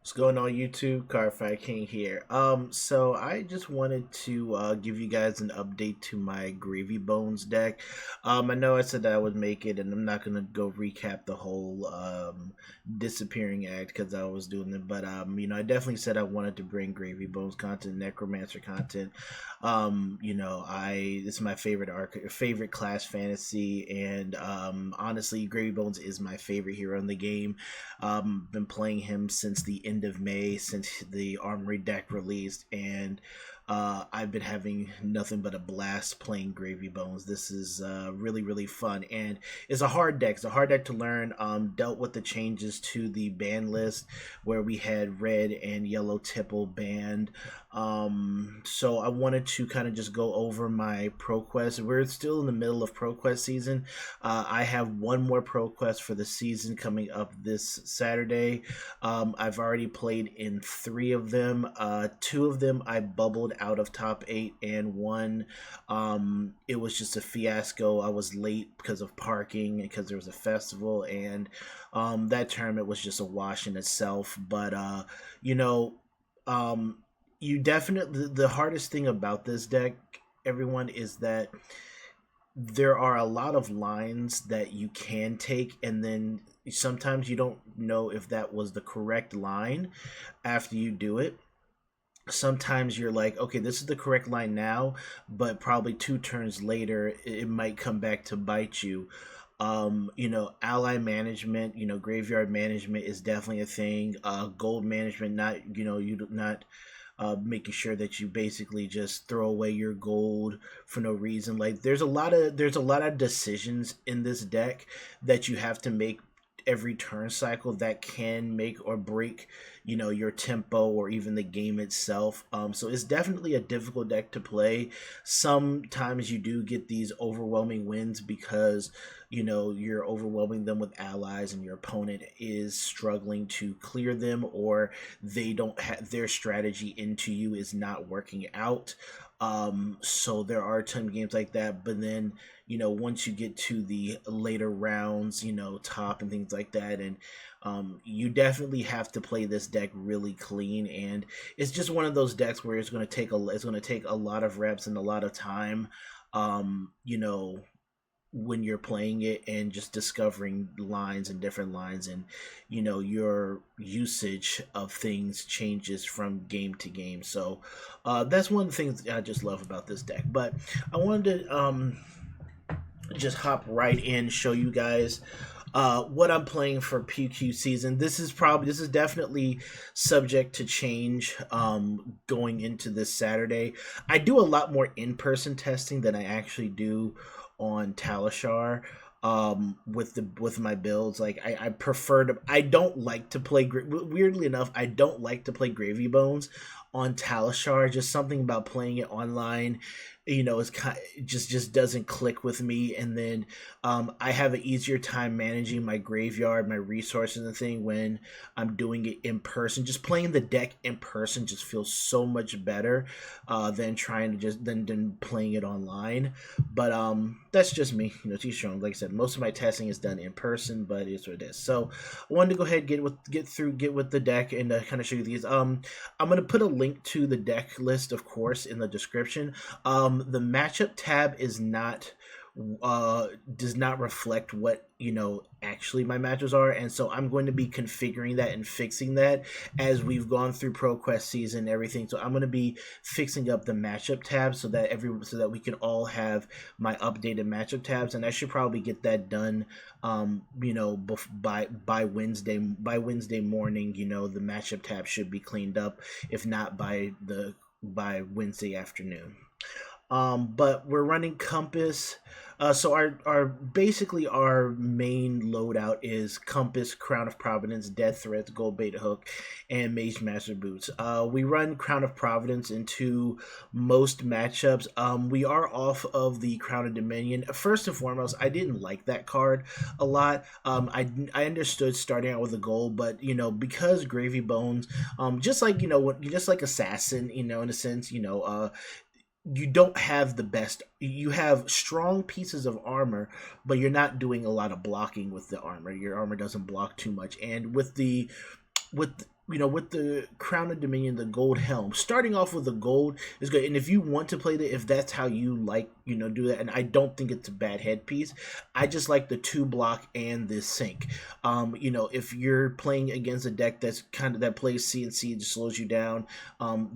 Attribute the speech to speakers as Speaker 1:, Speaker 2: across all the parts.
Speaker 1: What's going on YouTube? Cardfight King here. So I just wanted to give you guys an update to my Gravy Bones deck. I know I said that I would make it, and I'm not gonna go recap the whole disappearing act because I was doing it. But I definitely said I wanted to bring Gravy Bones content, Necromancer content. It's my favorite favorite class fantasy, and honestly, Gravy Bones is my favorite hero in the game. Been playing him since the end of May, since the Armory deck released, and I've been having nothing but a blast playing Gravy Bones. This is really, really fun, and it's a hard deck. It's a hard deck to learn. Dealt with the changes to the ban list where we had red and yellow Tipple banned. So I wanted to kind of just go over my pro quest. We're still in the middle of pro quest season. I have one more pro quest for the season coming up this Saturday. I've already played in 3 of them. 2 of them I bubbled out of top 8, and one it was just a fiasco. I was late because of parking and because there was a festival, and that tournament was just a wash in itself. But you know, you definitely, the hardest thing about this deck, everyone, is that there are a lot of lines that you can take, and then sometimes you don't know if that was the correct line after you do it. Sometimes you're like, okay, this is the correct line now, but probably 2 turns later it might come back to bite you. Ally management, graveyard management is definitely a thing. Gold management, not, you not making sure that you basically just throw away your gold for no reason. Like there's a lot of decisions in this deck that you have to make every turn cycle that can make or break your tempo or even the game itself. So it's definitely a difficult deck to play. Sometimes you do get these overwhelming wins because you're overwhelming them with allies and your opponent is struggling to clear them, or they don't have their strategy into you is not working out. So there are some games like that, but then once you get to the later rounds, top and things like that, and you definitely have to play this deck really clean, and it's just one of those decks where it's going to take a lot of reps and a lot of time. Um, you know, when you're playing it and just discovering lines and different lines, and your usage of things changes from game to game. So that's one of the things I just love about this deck. But I wanted to just hop right in, show you guys what I'm playing for PQ season. This is definitely subject to change going into this Saturday. I do a lot more in-person testing than I actually do on Talishar with my builds. Like I prefer to, I don't like to play, weirdly enough, I don't like to play Gravy Bones on Talishar. Just something about playing it online, is kind just doesn't click with me. And then I have an easier time managing my graveyard, my resources and thing when I'm doing it in person. Just playing the deck in person just feels so much better than trying to just than playing it online. But that's just me, to each own. Like I said, most of my testing is done in person, but it's what it is. So I wanted to go ahead and get with the deck and kind of show you these. I'm gonna put a link to the deck list, of course, in the description. The matchup tab is not does not reflect what actually my matches are, and so I'm going to be configuring that and fixing that as we've gone through ProQuest season and everything. So I'm going to be fixing up the matchup tab so that we can all have my updated matchup tabs, and I should probably get that done by Wednesday morning. The matchup tab should be cleaned up, if not by Wednesday afternoon. But we're running Compass. So our main loadout is Compass, Crown of Providence, Death Threats, Gold Bait Hook, and Mage Master Boots. We run Crown of Providence into most matchups. We are off of the Crown of Dominion. First and foremost, I didn't like that card a lot. I understood starting out with a gold, but because Gravy Bones, just like Assassin, in a sense, you don't have the best. You have strong pieces of armor, but you're not doing a lot of blocking with the armor. Your armor doesn't block too much, and with the with with the Crown of Dominion, the gold helm, starting off with the gold is good. And if you want to play that, if that's how you like, do that, and I don't think it's a bad headpiece. I just like the 2 block and the sync. If you're playing against a deck that's that plays CNC, it just slows you down.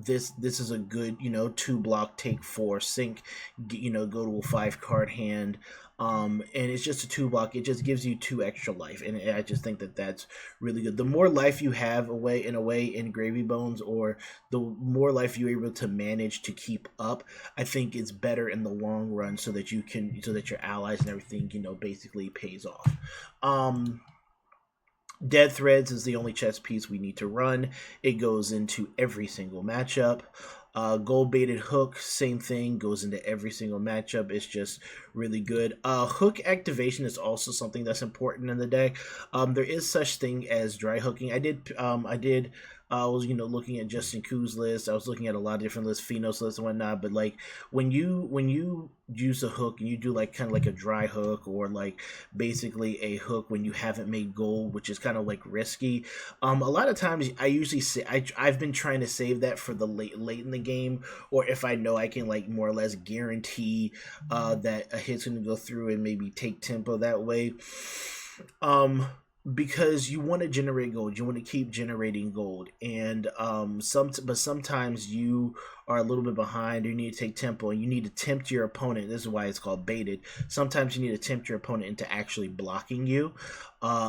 Speaker 1: This is a good 2 block, take 4 sync. Go to a 5 card hand. And it's just a 2 block. It just gives you 2 extra life, and I just think that that's really good. The more life you have away in Gravy Bones, or the more life you're able to manage to keep up, I think it's better in the long run, so that your allies and everything basically pays off. Dead Threads is the only chess piece we need to run. It goes into every single matchup. Gold Baited Hook, same thing, goes into every single matchup. It's just really good. Hook activation is also something that's important in the deck. There is such thing as dry hooking. I was looking at Justin Ku's list. I was looking at a lot of different lists, Phenos lists and whatnot. But like when you use a hook and you do like kind of like a dry hook, or like basically a hook when you haven't made gold, which is kind of like risky. A lot of times I usually say I've been trying to save that for the late in the game, or if I know I can like more or less guarantee that a hit's going to go through and maybe take tempo that way. Because you want to generate gold, you want to keep generating gold, and but sometimes you are a little bit behind, or you need to take tempo, and you need to tempt your opponent. This is why it's called baited. Sometimes you need to tempt your opponent into actually blocking you.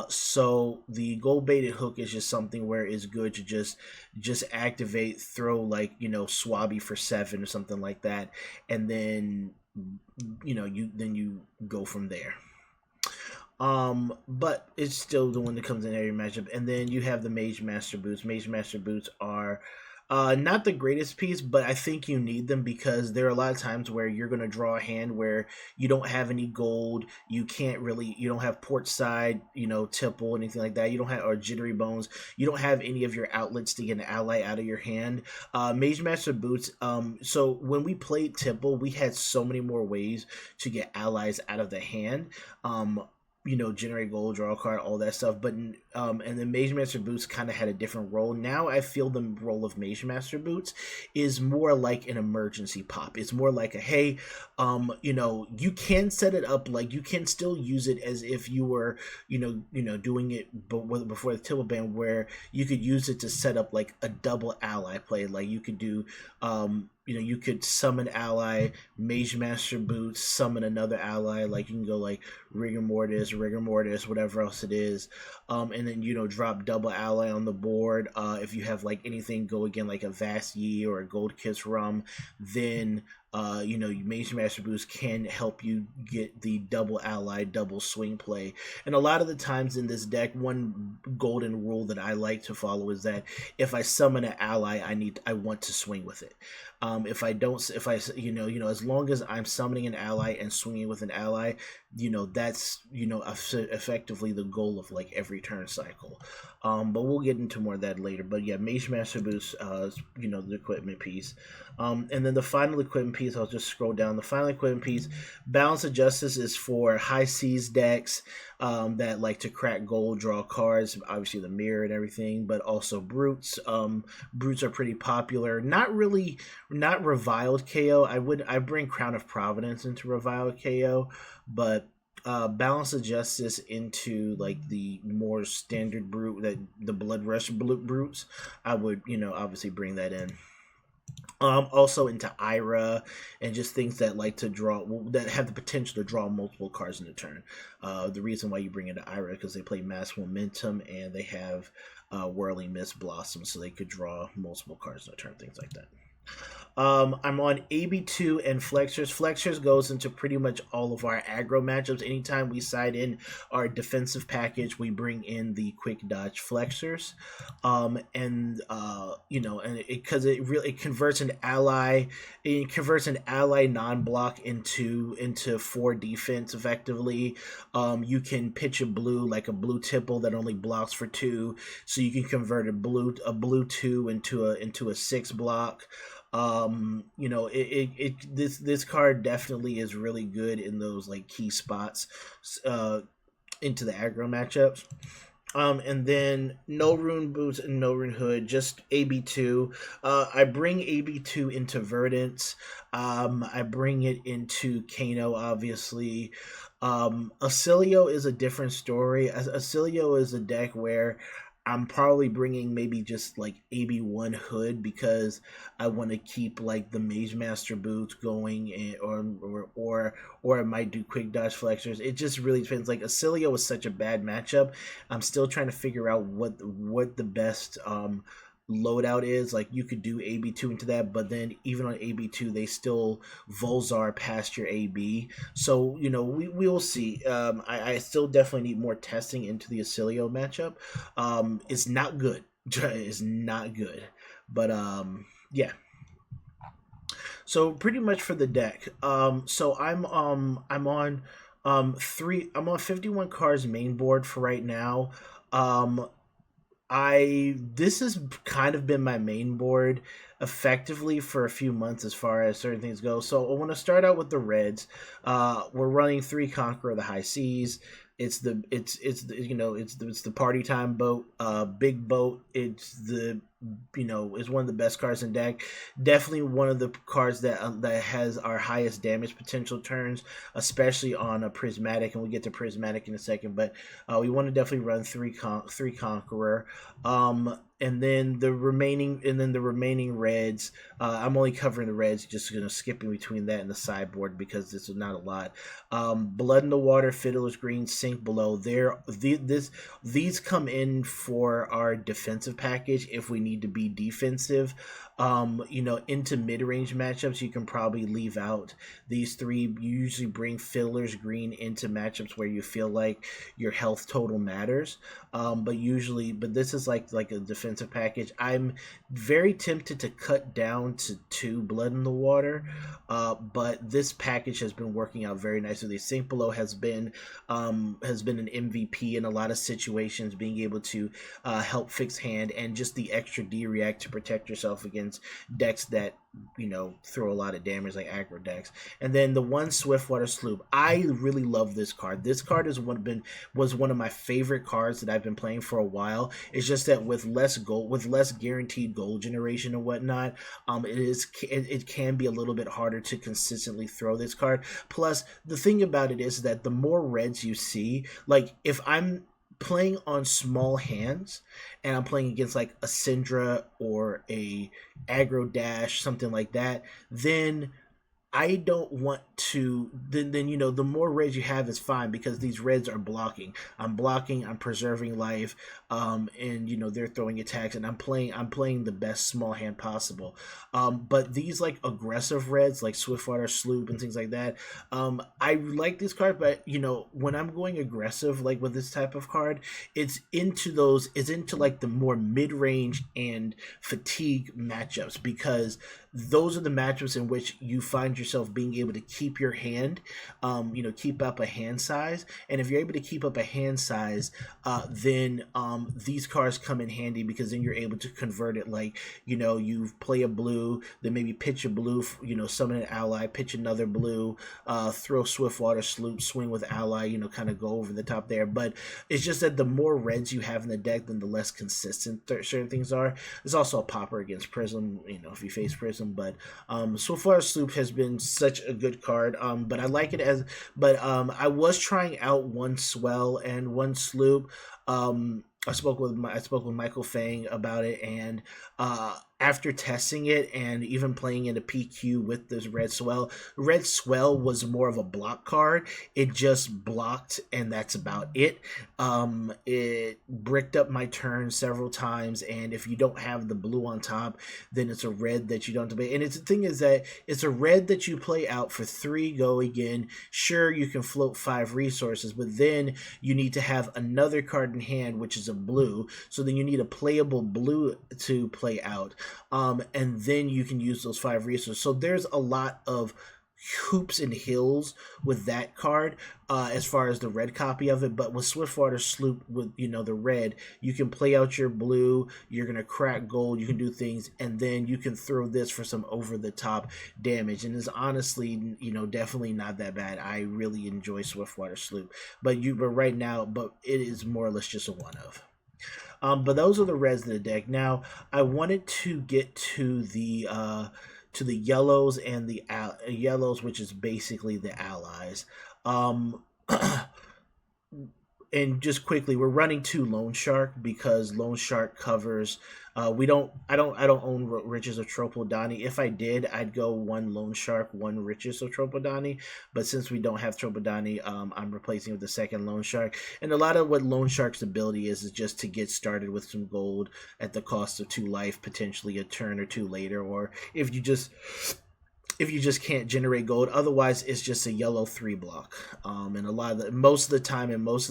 Speaker 1: So the gold baited hook is just something where it's good to just activate, throw like Swabby for 7 or something like that, and then you go from there. But it's still the one that comes in every matchup. And then you have the Mage Master Boots. Mage Master Boots are not the greatest piece, but I think you need them, because there are a lot of times where you're going to draw a hand where you don't have any gold. You don't have port side, tipple, anything like that. You don't have, or jittery bones. You don't have any of your outlets to get an ally out of your hand. Mage Master Boots. So when we played tipple, we had so many more ways to get allies out of the hand. Generate gold, draw a card, all that stuff. But and then Mage Master Boots kind of had a different role. Now I feel the role of Mage Master Boots is more like an emergency pop. It's more like a, hey, you can set it up, like you can still use it as if you were, doing it before the Tibble ban, where you could use it to set up like a double ally play. Like you could do, you could summon ally, Mage Master Boots, summon another ally. Like you can go like Rigor Mortis, whatever else it is. And then, drop double ally on the board. If you have like anything go again, like a Vast Yi or a Gold Kiss Rum, then Mage Master Boost can help you get the double ally, double swing play. And a lot of the times in this deck, one golden rule that I like to follow is that if I summon an ally, I want to swing with it. If I don't, as long as I'm summoning an ally and swinging with an ally, that's effectively the goal of like every turn cycle. But we'll get into more of that later. But yeah, Mage Master Boost, the equipment piece. And then the final equipment piece, I'll just scroll down. The final equipment piece, Balance of Justice, is for high seas decks that like to crack gold, draw cards, obviously the mirror and everything, but also brutes. Brutes are pretty popular. Not reviled KO. I bring Crown of Providence into reviled KO, but Balance of Justice into like the more standard brute, that the Blood Rush brutes, I would obviously bring that in. Also into Ira, and just things that like to draw, that have the potential to draw multiple cards in a turn. The reason why you bring into Ira, because they play Mass Momentum and they have Whirling Mist Blossom, so they could draw multiple cards in a turn, things like that. I'm on AB2 and Flexors. Flexors goes into pretty much all of our aggro matchups. Anytime we side in our defensive package, we bring in the quick dodge Flexors. Because it converts an ally, non-block into 4 defense effectively. You can pitch a blue tipple that only blocks for 2, so you can convert a blue 2 into a 6 block. This card definitely is really good in those like key spots into the aggro matchups. And then no rune boots and no rune hood, just AB2. I bring AB2 into Verdance. I bring it into Kano, obviously. Acilio is a different story. Acilio is a deck where I'm probably bringing maybe just like AB1 hood because I want to keep like the Mage Master boots going, or I might do quick dodge flexors. It just really depends. Like Acilio was such a bad matchup. I'm still trying to figure out what the best loadout is. Like you could do AB2 into that, but then even on AB2 they still Volzar past your AB. So we will see. I still definitely need more testing into the Acilio matchup. It's not good. It's not good. But yeah. So pretty much for the deck. So I'm on three. I'm on 51 cards main board for right now. Um, I this has kind of been my main board effectively for a few months as far as certain things go. So I want to start out with the Reds. We're running three Conqueror of the High Seas. It's the party time boat, big boat. It's one of the best cards in deck. Definitely one of the cards that has our highest damage potential turns, especially on a prismatic, and we'll get to prismatic in a second. But we want to definitely run three Conqueror. And then the remaining Reds. I'm only covering the Reds, just gonna skip in between that and the sideboard because this is not a lot. Blood in the Water, Fiddler's Green, Sink Below. These come in for our defensive package if we need to be defensive. Into mid-range matchups, you can probably leave out these three. You usually bring Fiddler's Green into matchups where you feel like your health total matters. But this is like a defensive package. I'm very tempted to cut down to two Blood in the Water, but this package has been working out very nicely. Sink Below has been an MVP in a lot of situations, being able to help fix hand and just the extra D react to protect yourself against decks that throw a lot of damage like aggro decks. And then the one Swiftwater Sloop, I really love this card. This card was one of my favorite cards that I've been playing for a while. It's just that with less guaranteed gold generation and whatnot, it can be a little bit harder to consistently throw this card. Plus, the thing about it is that the more reds you see, like if I'm playing on small hands and I'm playing against like a Syndra or a aggro dash, something like that, then I don't want to. Then the more reds you have is fine because these reds are blocking. I'm blocking. I'm preserving life. And they're throwing attacks, and I'm playing the best small hand possible. But these like aggressive reds, like Swiftwater Sloop and things like that, I like this card. But when I'm going aggressive, like with this type of card, it's into those. It's into like the more mid range and fatigue matchups because those are the matchups in which you find yourself being able to keep your hand, keep up a hand size. And if you're able to keep up a hand size, then these cards come in handy because then you're able to convert it. Like, you play a blue, then maybe pitch a blue, summon an ally, pitch another blue, throw Swiftwater Sloop, swing with ally, kind of go over the top there. But it's just that the more reds you have in the deck, then the less consistent certain things are. There's also a popper against Prism, if you face Prism. But Swiftwater Sloop has been such a good card. But I like it I was trying out one Swell and one Sloop. I spoke with Michael Fang about it, and after testing it and even playing in a PQ with this Red Swell was more of a block card. It just blocked, and that's about it. It bricked up my turn several times, and if you don't have the blue on top, then it's a red that you don't debate. And the thing is that it's a red that you play out for 3 go again. Sure, you can float 5 resources, but then you need to have another card in hand, which is a blue. So then you need a playable blue to play out. And then you can use those 5 resources. So there's a lot of hoops and hills with that card, as far as the red copy of it. But with Swiftwater Sloop, with the red, you can play out your blue. You're gonna crack gold. You can do things, and then you can throw this for some over the top damage. And it's honestly, definitely not that bad. I really enjoy Swiftwater Sloop, but right now, but it is more or less just a one of. But those are the reds of the deck. Now I wanted to get to the yellows and the yellows, which is basically the allies. Um, and just quickly, we're running two Loan Shark because Loan Shark covers. We don't. I don't own Riches of Tropodani. If I did, I'd go one Loan Shark, one Riches of Tropodani. But since we don't have Tropodani, I'm replacing with the second Loan Shark. And a lot of what Loan Shark's ability is just to get started with some gold at the cost of 2 life, potentially a turn or two later, or if you just can't generate gold. Otherwise, it's just a yellow 3 block. And most of the time in most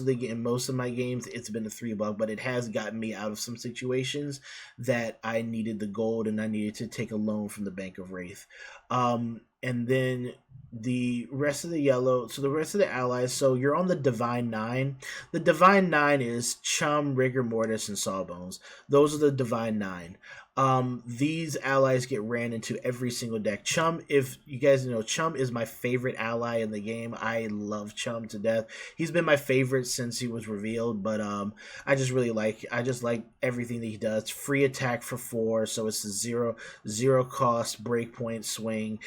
Speaker 1: of my games, it's been a 3 block, but it has gotten me out of some situations that I needed the gold and I needed to take a loan from the Bank of Wraith. And then the rest of the yellow, so the rest of the allies, so you're on the Divine Nine. The Divine Nine is Chum, Rigor Mortis, and Sawbones. Those are the Divine Nine. These allies get ran into every single deck. Chum, if you guys know, Chum is my favorite ally in the game. I love Chum to death. He's been my favorite since he was revealed, but I just like everything that he does. Free attack for 4, so it's a zero cost breakpoint swing.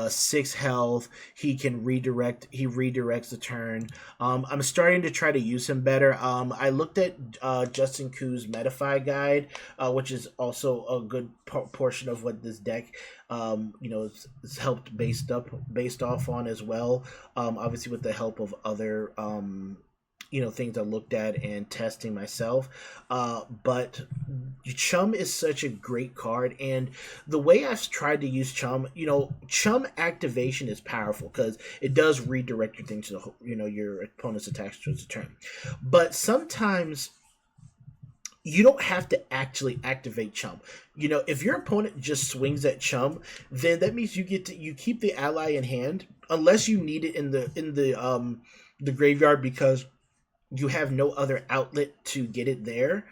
Speaker 1: 6 health. He redirects the turn. I'm starting to try to use him better. I looked at Justin Ku's Metafy guide, which is also a good portion of what this deck is helped based off on as well. Obviously with the help of other things I looked at and testing myself. But Chum is such a great card, and the way I've tried to use Chum, Chum activation is powerful because it does redirect your thing to your opponent's attacks towards the turn. But sometimes you don't have to actually activate Chum. If your opponent just swings at Chum, then that means you keep the ally in hand unless you need it in the graveyard because you have no other outlet to get it there.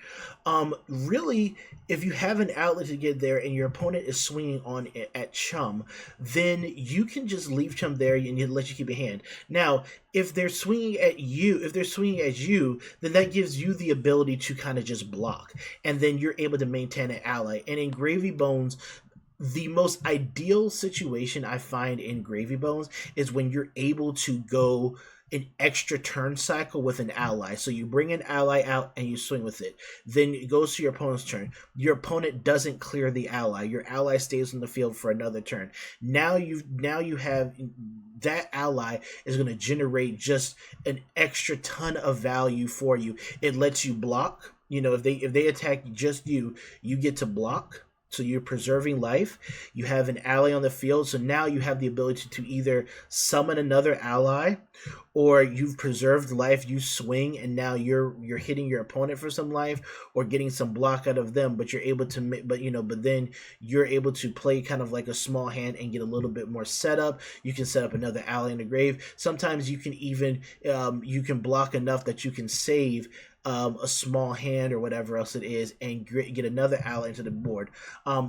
Speaker 1: Really, if you have an outlet to get there and your opponent is swinging on it at Chum, then you can just leave Chum there and let you keep your hand. Now, if they're swinging at you, then that gives you the ability to kind of just block, and then you're able to maintain an ally. And in Gravy Bones, the most ideal situation I find in Gravy Bones is when you're able to go an extra turn cycle with an ally. So you bring an ally out and you swing with it. Then it goes to your opponent's turn. Your opponent doesn't clear the ally. Your ally stays on the field for another turn. Now you have that ally is going to generate just an extra ton of value for you. It lets you block. If they attack just you get to block. So you're preserving life. You have an ally on the field. So now you have the ability to either summon another ally, or you've preserved life, you swing, and now you're hitting your opponent for some life or getting some block out of them. But you're able to, but then you're able to play kind of like a small hand and get a little bit more setup. You can set up another ally in the grave. Sometimes you can even you can block enough that you can save a small hand or whatever else it is, and get another ally into the board,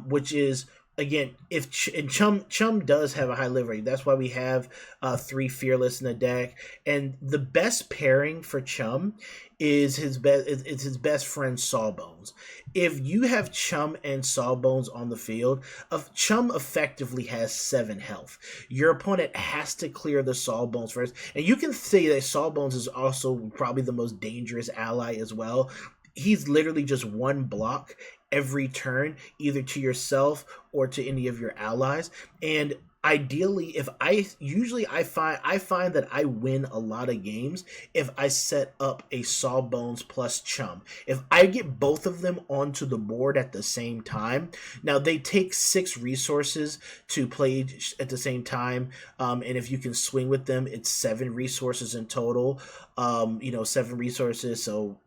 Speaker 1: which is, again, and Chum does have a high livery. That's why we have 3 Fearless in the deck, and the best pairing for Chum is his best friend Sawbones. If you have Chum and Sawbones on the field, Chum effectively has 7 health. Your opponent has to clear the Sawbones first, and you can say that Sawbones is also probably the most dangerous ally as well. He's literally just 1 block every turn, either to yourself or to any of your allies. And ideally, I find that I win a lot of games if I set up a Sawbones plus Chum. If I get both of them onto the board at the same time, now they take 6 resources to play at the same time, and if you can swing with them, it's 7 resources in total. 7 resources, so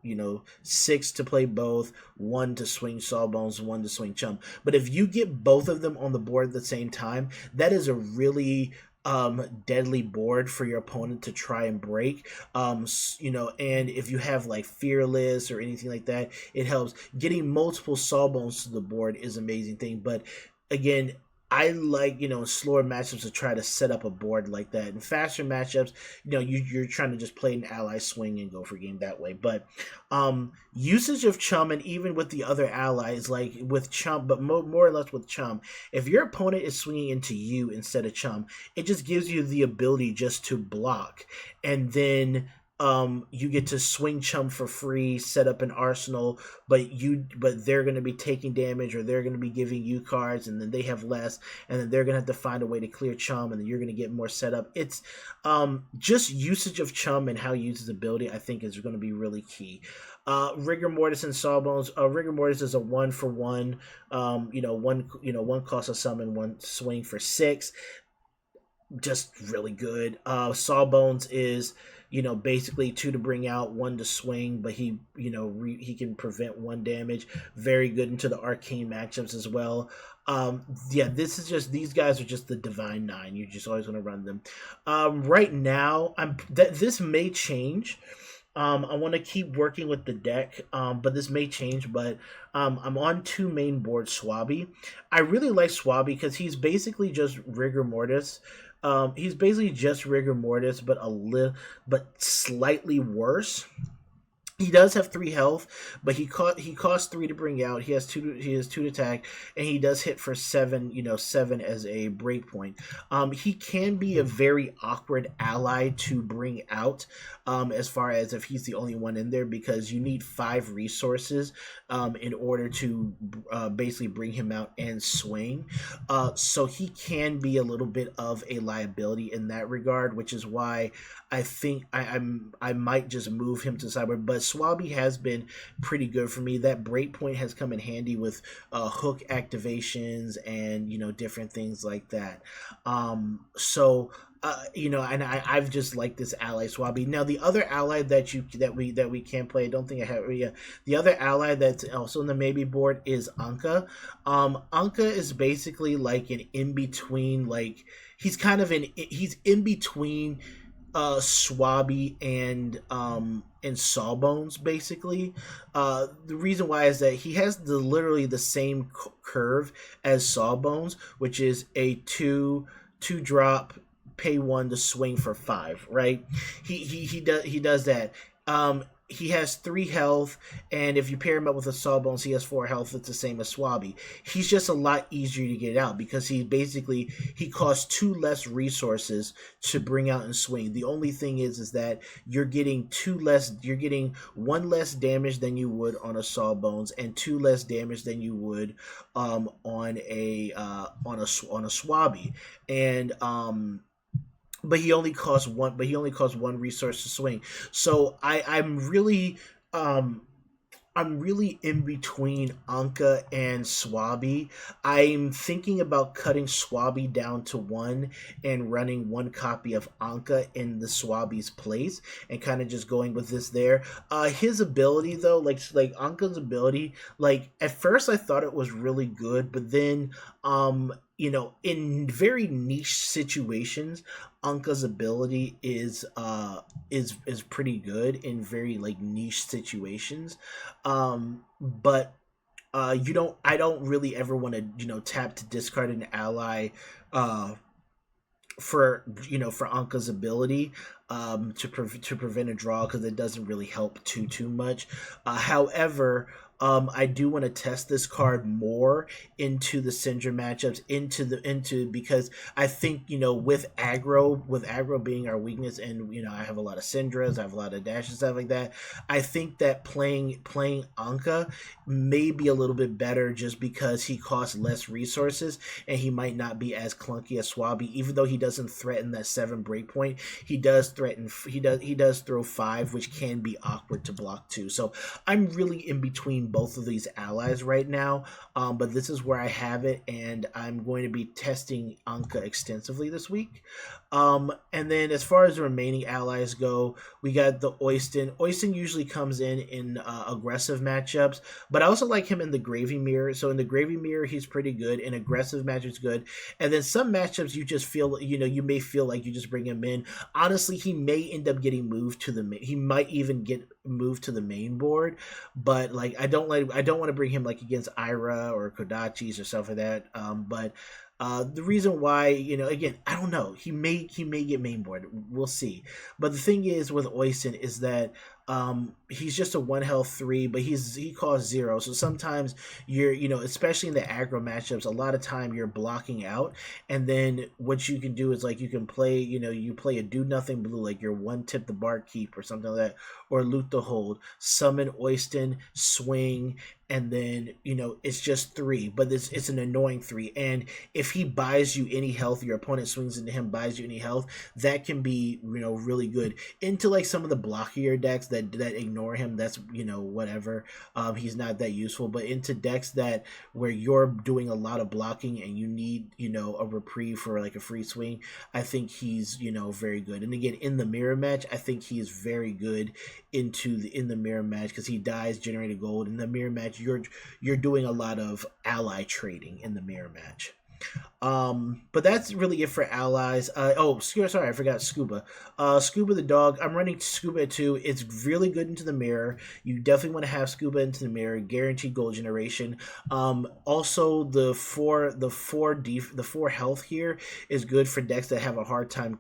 Speaker 1: 6 to play both, 1 to swing Sawbones, 1 to swing Chum. But if you get both of them on the board at the same time, that is a really deadly board for your opponent to try and break. And if you have like Fearless or anything like that, it helps. Getting multiple Sawbones to the board is an amazing thing, but again, I like, slower matchups to try to set up a board like that. And faster matchups, you're trying to just play an ally swing and go for game that way. But usage of Chum, and even with the other allies, like with Chum, but more or less with Chum, if your opponent is swinging into you instead of Chum, it just gives you the ability just to block. And then you get to swing Chum for free, set up an arsenal, but they're going to be taking damage, or they're going to be giving you cards, and then they have less, and then they're going to have to find a way to clear Chum, and then you're going to get more setup. It's just usage of Chum and how he uses ability, I think, is going to be really key. Rigor Mortis and Sawbones. Rigor Mortis is a 1-for-1. One cost of summon, one swing for 6. Just really good. Sawbones is basically 2 to bring out, 1 to swing, but he can prevent 1 damage. Very good into the arcane matchups as well. This is just, these guys are just the Divine 9. You're just always going to run them. Right now, this may change. I want to keep working with the deck, but this may change. But I'm on 2 main board Swabby. I really like Swabby because he's basically just Rigor Mortis. He's basically just Rigor Mortis, but slightly worse. He does have 3 health, but he costs 3 to bring out. He has 2 to attack, and he does hit for 7. 7 as a breakpoint. He can be a very awkward ally to bring out, as far as if he's the only one in there, because you need 5 resources in order to basically bring him out and swing. So he can be a little bit of a liability in that regard, which is why I think I might just move him to sideboard. But Swabby has been pretty good for me. That breakpoint has come in handy with hook activations and different things like that. And I've just liked this ally Swabby. Now the other ally that we can play, I don't think I have. Yeah, the other ally that's also in the maybe board is Anka. Anka is basically like an in between. Like he's in between Swabby and Sawbones, basically. The reason why is that he has literally the same curve as Sawbones, which is a 2-drop, pay 1 to swing for 5. Right? He does that. He has 3 health, and if you pair him up with a Sawbones, he has 4 health. It's the same as Swabby. He's just a lot easier to get out because he costs 2 less resources to bring out and swing. The only thing is that you're getting 1 less damage than you would on a Sawbones, and 2 less damage than you would on a Swabby. And but he only costs 1 resource to swing. So I'm really in between Anka and Swabby. I'm thinking about cutting Swabby down to 1 and running 1 copy of Anka in the Swabby's place, and kind of just going with this there. His ability though, like Anka's ability, like at first I thought it was really good, but then in very niche situations, Anka's ability is pretty good in very like niche situations. But I don't really ever want to tap to discard an ally for Anka's ability to prevent a draw, because it doesn't really help too much. However, I do want to test this card more into the Syndra matchups, because I think with aggro being our weakness, and I have a lot of Syndras, I have a lot of Dash and stuff like that. I think that playing Anka may be a little bit better just because he costs less resources and he might not be as clunky as Swabby. Even though he doesn't threaten that 7 breakpoint, he does throw 5, which can be awkward to block too. So I'm really in between playing both of these allies right now, but this is where I have it, and I'm going to be testing Anka extensively this week. And then as far as the remaining allies go, we got the Oyston. Oyston usually comes in aggressive matchups, but I also like him in the Gravy Mirror. So in the Gravy Mirror, he's pretty good. In aggressive matchups, good. And then some matchups, you just feel, you may feel like you just bring him in. Honestly, he may end up getting moved to the. He might even get moved to the main board, but like I don't want to bring him like against Ira or Kodachis or stuff like that. But the reason why, again, I don't know. He may get main board. We'll see. But the thing is with Oyston is that he's just a 1 health 3, but he costs 0. So sometimes you're, especially in the aggro matchups, a lot of time you're blocking out, and then what you can do is like you can play, you play a do nothing blue, like your 1 tip the barkeep or something like that, or loot the hold, summon Oyston, swing, and then it's just 3, but it's an annoying 3. And if he buys you any health, your opponent swings into him, buys you any health, that can be really good into like some of the blockier decks that ignore him. That's whatever. He's not that useful, but into decks that where you're doing a lot of blocking and you need a reprieve for like a free swing, I think he's very good. And again, in the mirror match, I think he is very good in the mirror match because he dies, generated gold. In the mirror match, you're doing a lot of ally trading in the mirror match. But that's really it for allies. Sorry, I forgot Scuba. Scuba the dog. I'm running Scuba too. It's really good into the mirror. You definitely want to have Scuba into the mirror. Guaranteed gold generation. Also the 4 health here is good for decks that have a hard time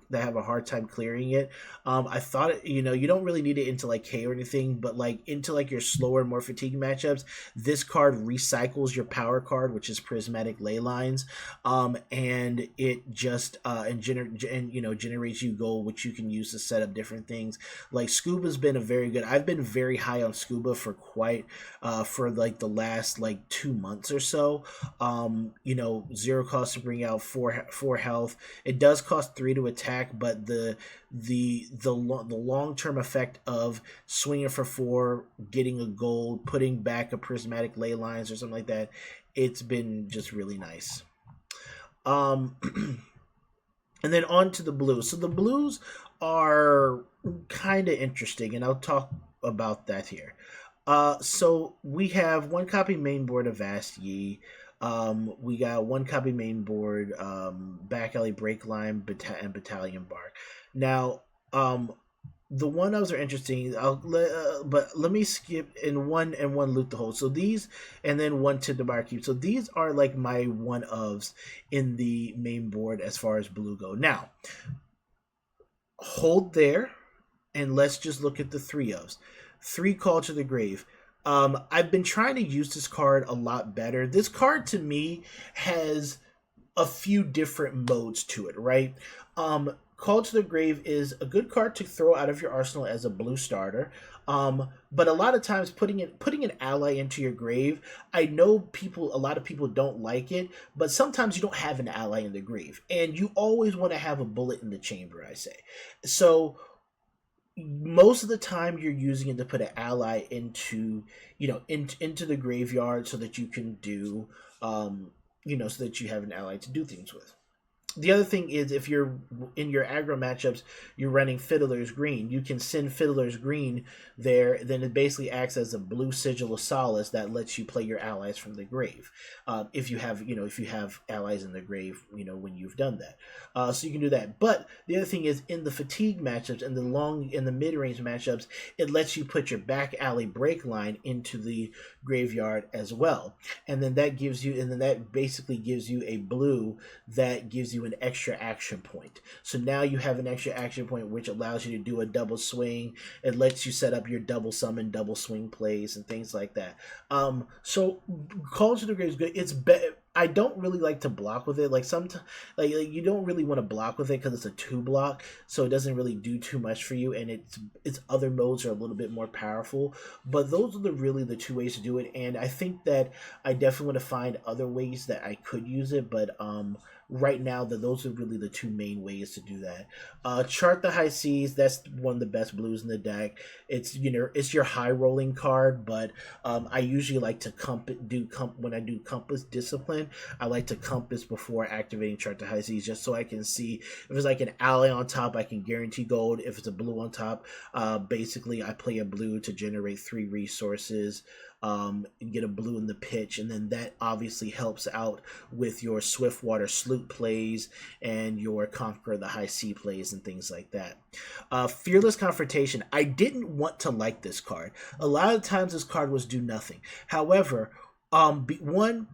Speaker 1: clearing it. I thought you don't really need it into like K or anything, but like into like your slower, more fatigued matchups, this card recycles your power card, which is Prismatic Ley Lines. And it just generates you gold, which you can use to set up different things. Like Scuba's been I've been very high on Scuba for for like the last like 2 months or so. 0 cost to bring out 4 health. It does cost 3 to attack, but the long-term effect of swinging for 4, getting a gold, putting back a Prismatic Ley Lines or something like that, it's been just really nice. And then on to the blues. So the blues are kind of interesting, and I'll talk about that here. So we have 1 copy main board of Vast Yi. We got 1 copy main board, Back Alley Break Line, and Battalion Bark. Now, the one of those are interesting. But let me skip in one loot the hold. So these, and then 1 to the barkeep. So these are like my one ofs in the main board as far as blue go. Now, hold there, and let's just look at the 3 ofs. 3 Call to the Grave. I've been trying to use this card a lot better. This card to me has a few different modes to it, right? Call to the Grave is a good card to throw out of your arsenal as a blue starter. But a lot of times putting an ally into your grave, I know a lot of people don't like it, but sometimes you don't have an ally in the grave, and you always want to have a bullet in the chamber, I say. So most of the time you're using it to put an ally into the graveyard so that you can do so that you have an ally to do things with. The other thing is, if you're in your aggro matchups, you're running Fiddler's Green. You can send Fiddler's Green there, then it basically acts as a blue Sigil of Solace that lets you play your allies from the grave. If you have allies in the grave, when you've done that, so you can do that. But the other thing is, in the fatigue matchups and the mid range matchups, it lets you put your back alley break line into the graveyard as well, and then that basically gives you a blue that gives you an extra action point. So now you have an extra action point, which allows you to do a double swing. It lets you set up your double summon, double swing plays, and things like that. So Call to the Grave is good. I don't really like to block with it. Like sometimes, like you don't really want to block with it because it's a 2 block, so it doesn't really do too much for you. And its other modes are a little bit more powerful. But those are really the two ways to do it. And I think that I definitely want to find other ways that I could use it. But right now, those are really the two main ways to do that. Chart the High Seas. That's one of the best blues in the deck. It's your high rolling card, but I usually like to when I do Compass Discipline. I like to Compass before activating Chart the High Seas, just so I can see if it's like an ally on top, I can guarantee gold. If it's a blue on top, basically I play a blue to generate 3 resources. Get a blue in the pitch, and then that obviously helps out with your Swiftwater Sloop plays and your Conqueror the High Sea plays and things like that. Fearless Confrontation. I didn't want to like this card. A lot of times this card was do nothing. However,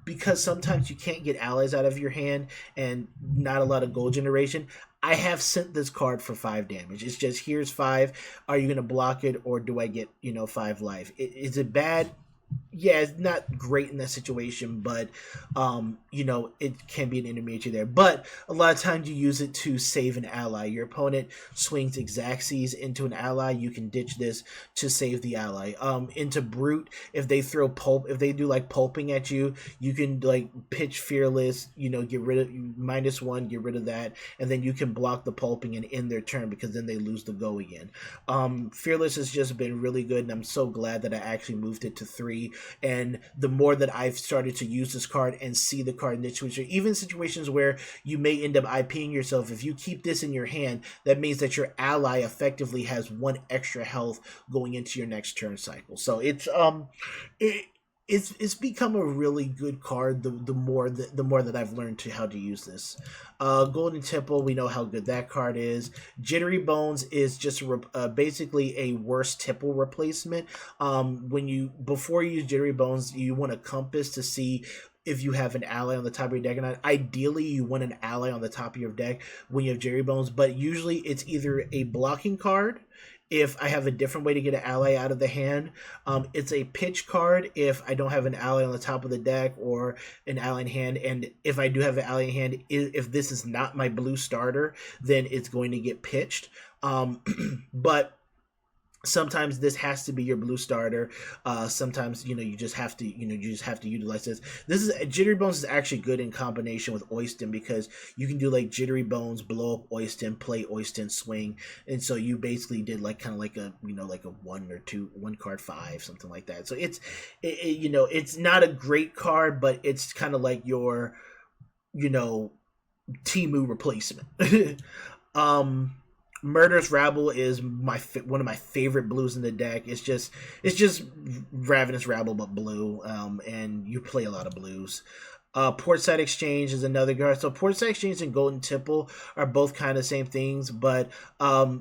Speaker 1: because sometimes you can't get allies out of your hand and not a lot of gold generation. I have sent this card for 5 damage. It's just, here's 5. Are you going to block it, or do I get 5 life? Is it bad? Yeah, it's not great in that situation, but it can be an intermediate there. But a lot of times you use it to save an ally. Your opponent swings Xaxes into an ally, you can ditch this to save the ally. Into Brute, if they do like pulping at you, you can like pitch Fearless, get rid of -1, get rid of that, and then you can block the pulping and end their turn, because then they lose the go again. Fearless has just been really good, and I'm so glad that I actually moved it to 3. And the more that I've started to use this card and see the card in this situation, even situations where you may end up IPing yourself, if you keep this in your hand, that means that your ally effectively has 1 extra health going into your next turn cycle. So it's become a really good card the more that I've learned to how to use this. Golden Temple, we know how good that card is. Jittery Bones is just basically a worse Tipple replacement. Before you use Jittery Bones, you want a Compass to see if you have an ally on the top of your deck or not. Ideally, you want an ally on the top of your deck when you have Jittery Bones, but usually it's either a blocking card, if I have a different way to get an ally out of the hand. It's a pitch card if I don't have an ally on the top of the deck or an ally in hand. And if I do have an ally in hand, if this is not my blue starter, then it's going to get pitched. But sometimes this has to be your blue starter. Sometimes you just have to utilize this. Jittery Bones is actually good in combination with Oyston, because you can do like Jittery Bones, blow up Oyston, play Oyston, swing, and so you basically did like kind of like a like a 1 or 2 1 card 5, something like that. So it's not a great card, but it's kind of like your Timu replacement. Murderous Rabble is one of my favorite blues in the deck. It's just Ravenous Rabble but blue, and you play a lot of blues. Portside Exchange is another card. So Portside Exchange and Golden Tipple are both kind of same things, but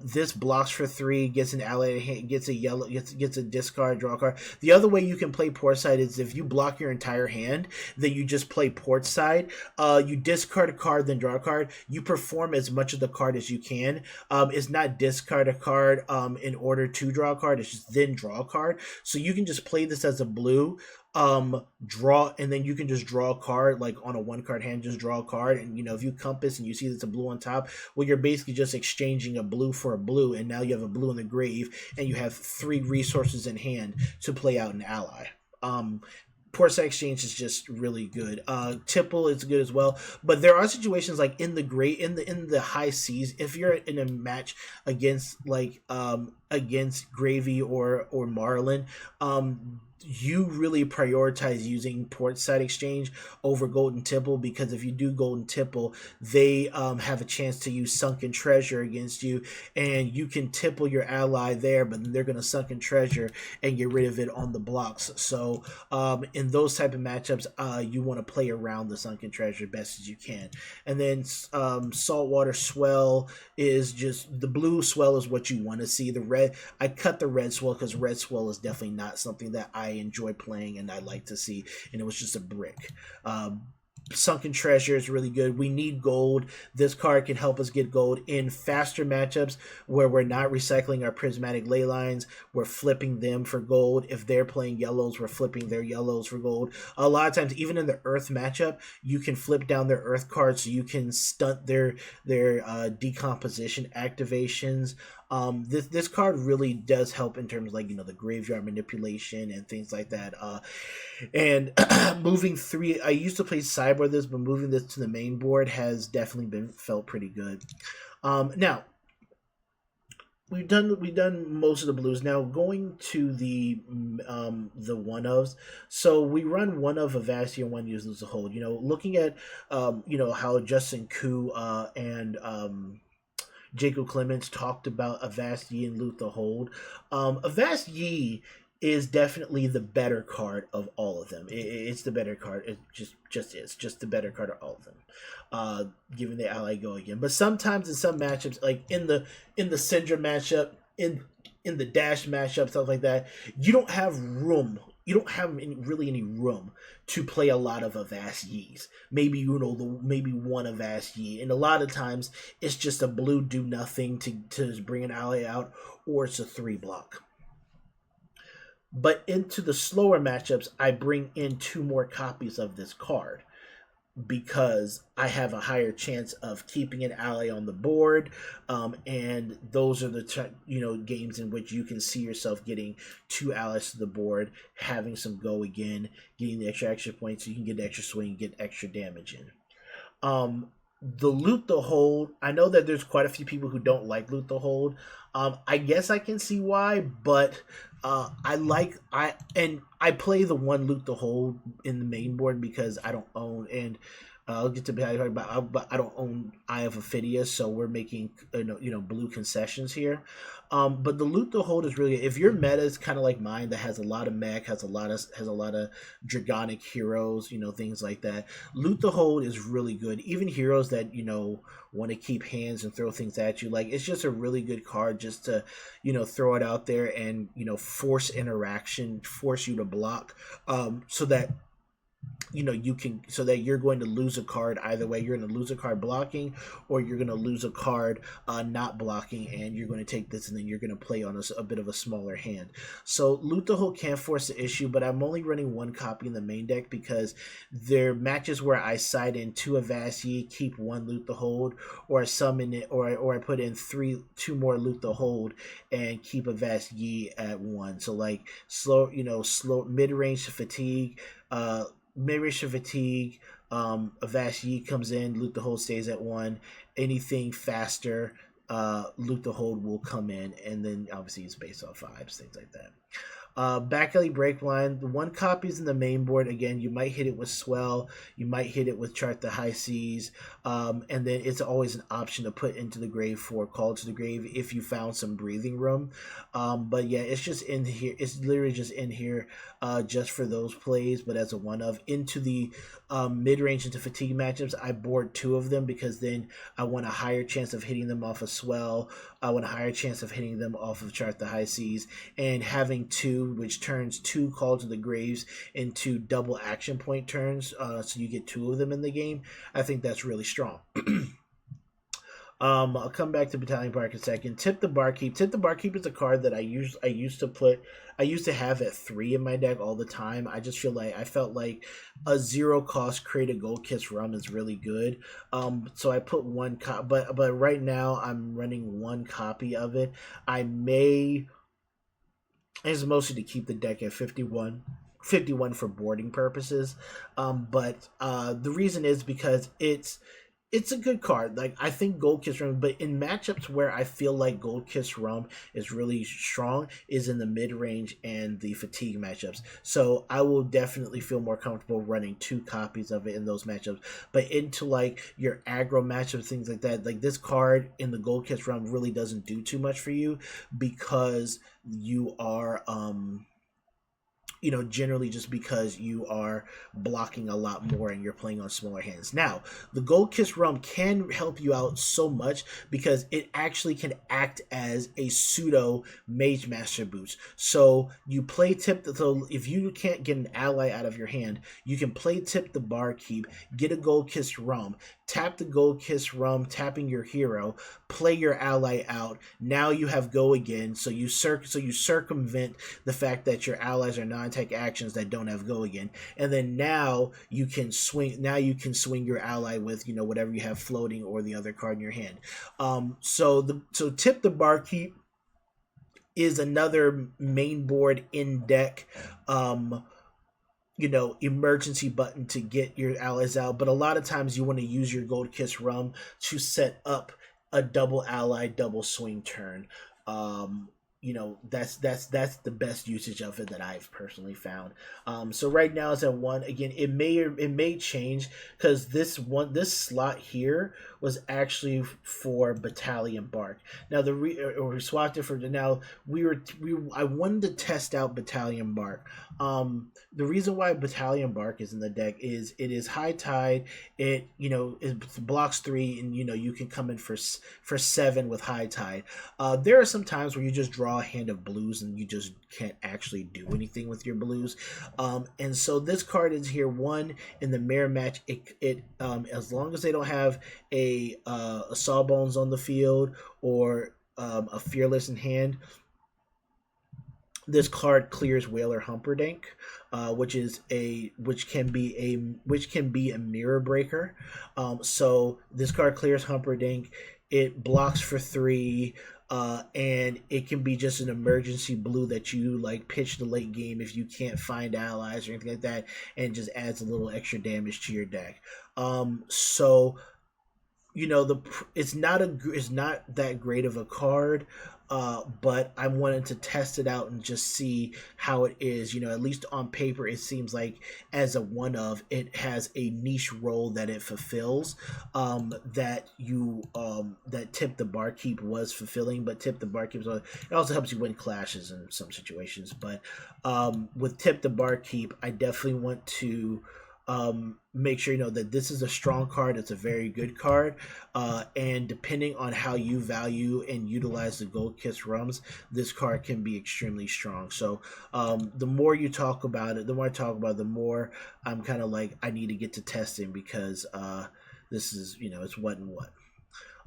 Speaker 1: this blocks for 3, gets an ally, gets a discard, draw a card. The other way you can play Portside is if you block your entire hand, then you just play Portside. You discard a card, then draw a card. You perform as much of the card as you can. It's not discard a card in order to draw a card. It's just then draw a card. So you can just play this as a blue. Draw, and then you can just draw a card, like on a 1-card hand, just draw a card, and if you Compass and you see there's a blue on top, well, you're basically just exchanging a blue for a blue, and now you have a blue in the grave, and you have 3 resources in hand to play out an ally. Portside Exchange is just really good. Tipple is good as well, but there are situations like in the high seas, if you're in a match against against Gravy or Marlin, you really prioritize using Portside Exchange over Golden Tipple, because if you do Golden Tipple, they have a chance to use Sunken Treasure against you, and you can Tipple your ally there, but then they're going to Sunken Treasure and get rid of it on the blocks. So in those type of matchups, you want to play around the Sunken Treasure best as you can. And then Saltwater Swell is just, the blue swell is what you want to see. The red, I cut the red swell because red swell is definitely not something that I enjoy playing and I like to see, and it was just a brick. Sunken Treasure is really good. We need gold. This card can help us get gold in faster matchups where we're not recycling our prismatic ley lines. We're flipping them for gold. If they're playing yellows, we're flipping their yellows for gold. A lot of times, even in the Earth matchup, you can flip down their Earth cards so you can stunt their decomposition activations. This card really does help in terms of, like, the graveyard manipulation and things like that. And moving three, I used to play sideboard this, but moving this to the main board has definitely been felt pretty good. Now we've done most of the blues. Now going to the one ofs. So we run one of Avasti and one uses the hold. Looking at how Justin Koo and Jacob Clements talked about Avast Yi and Loot the Hold. Avast Yi is definitely the better card of all of them. It's the better card. It just is just the better card of all of them. Given the ally go again, but sometimes in some matchups, like in the Syndra matchup, in the Dash matchup, stuff like that, you don't have room. You don't have really any room to play a lot of Avast Yis. Maybe maybe one Avast Yi, and a lot of times it's just a blue do nothing to bring an ally out, or it's a 3-block. But into the slower matchups, I bring in 2 more copies of this card because I have a higher chance of keeping an ally on the board, and those are the games in which you can see yourself getting 2 allies to the board, having some go again, getting the extra points, so you can get extra swing, get extra damage in. The Loot the Hold, I know that there's quite a few people who don't like Loot the Hold. I guess I can see why, but I play the one Loot the Hold in the main board because I don't own, and I'll get to but I don't own Eye of Ophidia, so we're making blue concessions here. But the Loot the Hold is really, if your meta is kind of like mine, that has a lot of mech, has a lot of Dragonic heroes, things like that. Loot the Hold is really good. Even heroes that want to keep hands and throw things at you, like, it's just a really good card just to throw it out there and force interaction, force you to block, so that so that you're going to lose a card either way. You're going to lose a card blocking, or you're going to lose a card not blocking, and you're going to take this and then you're going to play on a bit of a smaller hand. So Loot the Hold can't force the issue, but I'm only running 1 copy in the main deck because there are matches where I side in 2 Avast Yi, keep 1 Loot the Hold, or I summon it, or I put in 2 more Loot the Hold and keep Avast Yi at 1. So like slow mid-range to fatigue, mid-range to fatigue, Avast Yi comes in, Loot the Hold stays at 1. Anything faster, Loot the Hold will come in, and then obviously it's based off vibes, things like that. Back alley break line, the 1 copy is in the main board. Again, you might hit it with Swell, you might hit it with Chart the High Seas, and then it's always an option to put into the grave for Call to the Grave if you found some breathing room. But yeah, it's just in here. It's literally just in here just for those plays, but as a one of. Into the mid-range into fatigue matchups, I board 2 of them because then I want a higher chance of hitting them off of Swell. I want a higher chance of hitting them off of Chart the High Seas, and having 2, which turns 2 Call to the Graves into double action point turns, so you get 2 of them in the game. I think that's really strong. I'll come back to Battalion Bark in a second. Tip the Barkeep. Tip the Barkeep is a card that I used to have at 3 in my deck all the time. I felt like a 0 cost create a Gold Kiss Rum is really good. So I put 1 but right now I'm running 1 copy of it. It's mostly to keep the deck at 51 for boarding purposes. But the reason is because it's a good card. Like, I think Gold Kiss Rum, but in matchups where I feel like Gold Kiss Rum is really strong is in the mid-range and the fatigue matchups. So I will definitely feel more comfortable running 2 copies of it in those matchups. But into like your aggro matchups, things like that, like this card in the Gold Kiss Rum really doesn't do too much for you because you are generally just because you are blocking a lot more and you're playing on smaller hands. Now, the Gold Kiss Rum can help you out so much because it actually can act as a pseudo Mage Master boost. So you play tip, so if you can't get an ally out of your hand, you can play tip the Barkeep, get a Gold Kiss Rum, tap the Gold Kiss Rum, tapping your hero, play your ally out. Now you have go again, so you circumvent the fact that your allies are non-attack actions that don't have go again, and then now you can swing. Now you can swing your ally with whatever you have floating or the other card in your hand. So tip the Barkeep is another main board in deck. Emergency button to get your allies out, but a lot of times you want to use your Gold Kiss Rum to set up a double ally, double swing turn. That's the best usage of it that I've personally found. So right now it's at 1. Again, it may change because this slot here was actually for Battalion Bark. Now we swapped it for now. I wanted to test out Battalion Bark. The reason why Battalion Bark is in the deck is it is high tide. It blocks 3, and you can come in for 7 with high tide. There are some times where you just draw a hand of blues and you just can't actually do anything with your blues. And so this card is here. 1 in the mirror match. It as long as they don't have a Sawbones on the field or a Fearless in hand, this card clears Whaler Humperdinck, which can be a mirror breaker. So this card clears Humperdinck. It blocks for 3. And it can be just an emergency blue that you pitch the late game if you can't find allies or anything like that, and just adds a little extra damage to your deck. It's not that great of a card. But I wanted to test it out and just see how it is. At least on paper, it seems like as a one of, it has a niche role that it fulfills. That Tip the Barkeep was fulfilling, but Tip the Barkeep it also helps you win clashes in some situations. But with Tip the Barkeep, I definitely want to make sure that this is a strong card. It's a very good card, and depending on how you value and utilize the Gold Kiss Rums, this card can be extremely strong. So the more you talk about it, the more I talk about it, the more I'm kind of like, I need to get to testing, because this is it's what and what.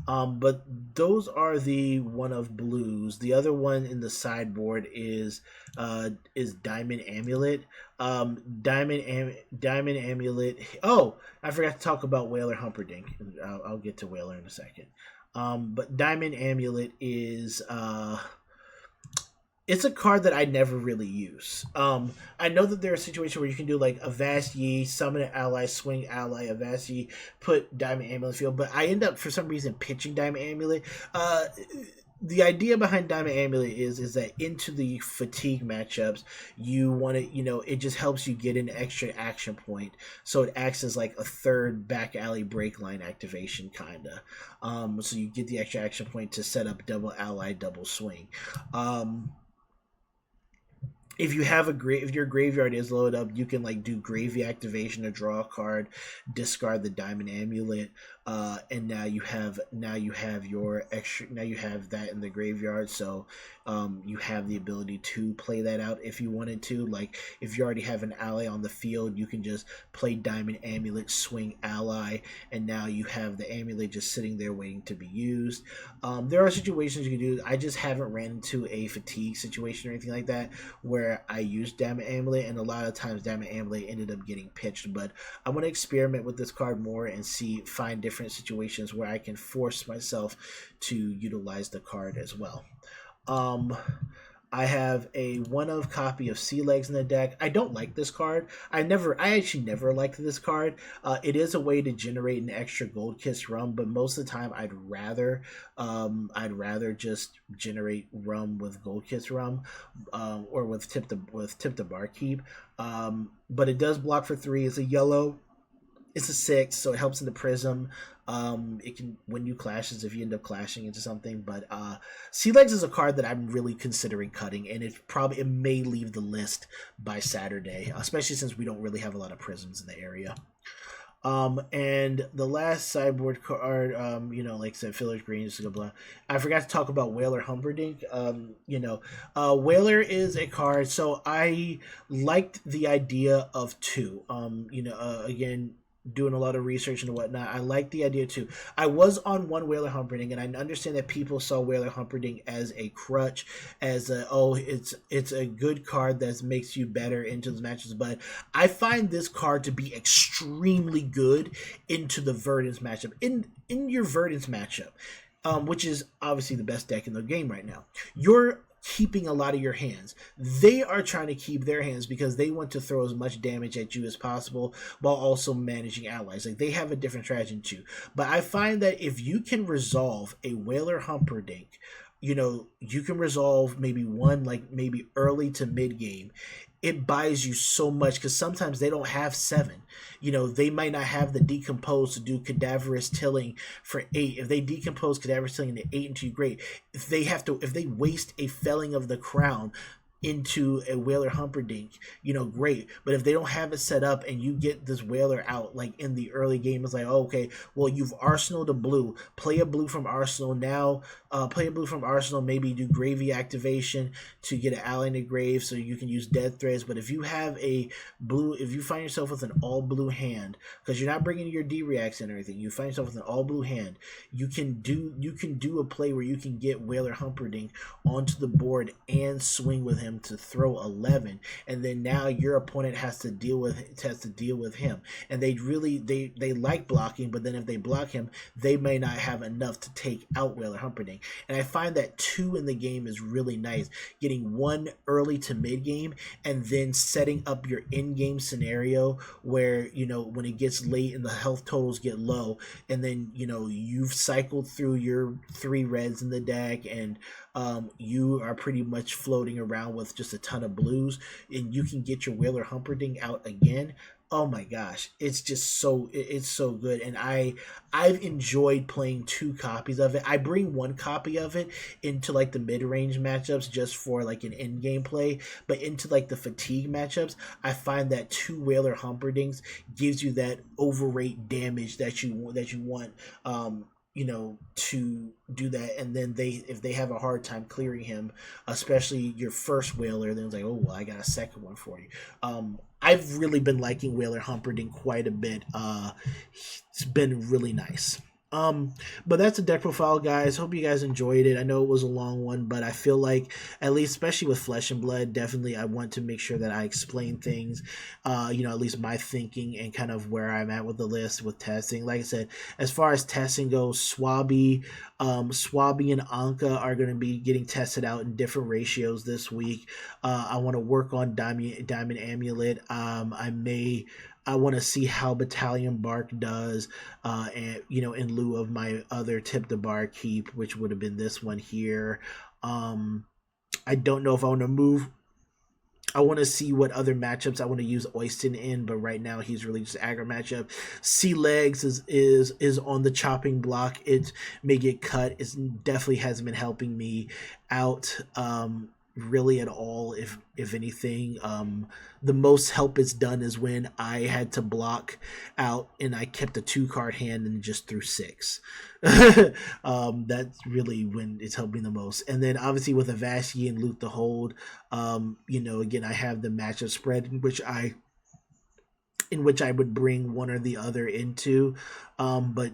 Speaker 1: But those are the one of blues. The other one in the sideboard is Diamond Amulet. Diamond Amulet. Oh, I forgot to talk about Whaler Humperdinck. I'll get to Whaler in a second. But Diamond Amulet is it's a card that I never really use. I know that there are situations where you can do like a Vast Yi, summon an ally, swing ally, a Vast Yi, put Diamond Amulet field, but I end up for some reason pitching Diamond Amulet. The idea behind Diamond Amulet is that into the fatigue matchups, you want to, it just helps you get an extra action point. So it acts as like a third back alley break line activation, kind of. So you get the extra action point to set up double ally, double swing. If your graveyard is loaded up, you can do gravy activation to draw a card, discard the Diamond Amulet, and now you have your extra. Now you have that in the graveyard, so you have the ability to play that out if you wanted to. Like if you already have an ally on the field, you can just play Diamond Amulet, swing ally, and now you have the amulet just sitting there waiting to be used. There are situations you can do. I just haven't ran into a fatigue situation or anything like that where I used Diamond Amulet, and a lot of times Diamond Amulet ended up getting pitched. But I want to experiment with this card more and find different situations where I can force myself to utilize the card as well. I have a one-of copy of Sea Legs in the deck. I don't like this card. I actually never liked this card. It is a way to generate an extra Gold Kiss Rum, but most of the time I'd rather just generate rum with Gold Kiss Rum, or with Tip the Barkeep. But it does block for 3. It's a yellow. it's a 6, so it helps in the prism. It can win you clashes if you end up clashing into something. But Sea Legs is a card that I'm really considering cutting, and it may leave the list by Saturday, especially since we don't really have a lot of prisms in the area. And the last sideboard card, like I said, Filler's Green, blah, blah. I forgot to talk about Whaler Humperdinck. Whaler is a card, so I liked the idea of two. Again, doing a lot of research and whatnot. I like the idea too. I was on one Whaler Humperdinck, and I understand that people saw Whaler Humperdinck as a crutch, as it's a good card that makes you better into the matches. But I find this card to be extremely good into the Verdance matchup. In your Verdance matchup, which is obviously the best deck in the game right now, you're keeping a lot of your hands. They are trying to keep their hands because they want to throw as much damage at you as possible while also managing allies. Like, they have a different strategy too. But I find that if you can resolve a Whaler Humperdinck, you can resolve maybe one, like maybe early to mid game. It buys you so much because sometimes they don't have 7. They might not have the decompose to do cadaverous tilling for 8. If they decompose cadaverous tilling into 8 into great. If they waste a felling of the crown into a Whaler Humperdinck, great. But if they don't have it set up and you get this Whaler out like in the early game, it's like, oh, okay, well, you've arsenaled a blue. Play a blue from arsenal now. Play a blue from arsenal. Maybe do gravy activation to get an ally in the grave so you can use dead threads. But if you have a blue, if you find yourself with an all blue hand, because you're not bringing your D-reacts and everything, you find yourself with an all blue hand, you can do a play where you can get Whaler Humperdinck onto the board and swing with him to throw 11, and then now your opponent has to deal with him, and they like blocking, but then if they block him, they may not have enough to take out Whaler Humperdinck. And I find that 2 in the game is really nice, getting 1 early to mid game, and then setting up your in-game scenario where when it gets late and the health totals get low, and then you've cycled through your 3 reds in the deck, and you are pretty much floating around with just a ton of blues, and you can get your Whaler Humperdinck out again. Oh my gosh, it's so good, and I've enjoyed playing 2 copies of it. I bring 1 copy of it into like the mid-range matchups just for like an in-game play, but into like the fatigue matchups, I find that 2 Whaler Humperdincks gives you that overrate damage that you want. To do that, and then if they have a hard time clearing him, especially your first Whaler, then it's like, oh well, I got a second one for you. I've really been liking Whaler Humperdinck quite a bit. It's been really nice. But that's a deck profile, guys. Hope you guys enjoyed it. I know it was a long one, but I feel like, at least, especially with Flesh and Blood, definitely I want to make sure that I explain things, at least my thinking and kind of where I'm at with the list with testing. Like I said, as far as testing goes, Swabby and Anka are going to be getting tested out in different ratios this week. I want to work on Diamond Amulet. I want to see how Battalion Bark does, and in lieu of my other Tip the Bar keep, which would have been this one here. I don't know if I want to move. I want to see what other matchups I want to use Oyston in, but right now he's really just aggro matchup. Sea Legs is on the chopping block. It may get cut. It definitely hasn't been helping me out. Really at all, if anything. The most help it's done is when I had to block out and I kept a 2-card hand and just threw 6. That's really when it's helping the most. And then obviously with Avashii and Loot the Hold, again, I have the matchup spread in which I would bring one or the other into, but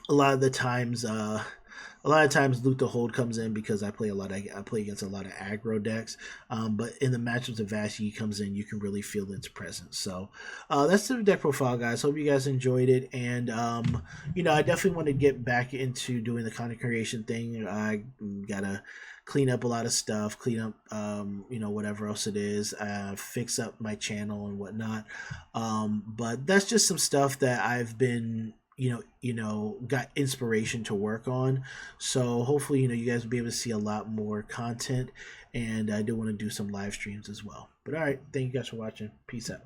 Speaker 1: a lot of times Loot the Hold comes in because I play against a lot of aggro decks. But in the matchups of Avashii comes in, you can really feel its presence. So that's the deck profile, guys. Hope you guys enjoyed it. And I definitely want to get back into doing the content creation thing. I gotta clean up a lot of stuff, clean up whatever else it is, fix up my channel and whatnot. But that's just some stuff that I've been got inspiration to work on. So hopefully, you guys will be able to see a lot more content, and I do want to do some live streams as well. But all right, thank you guys for watching. Peace out.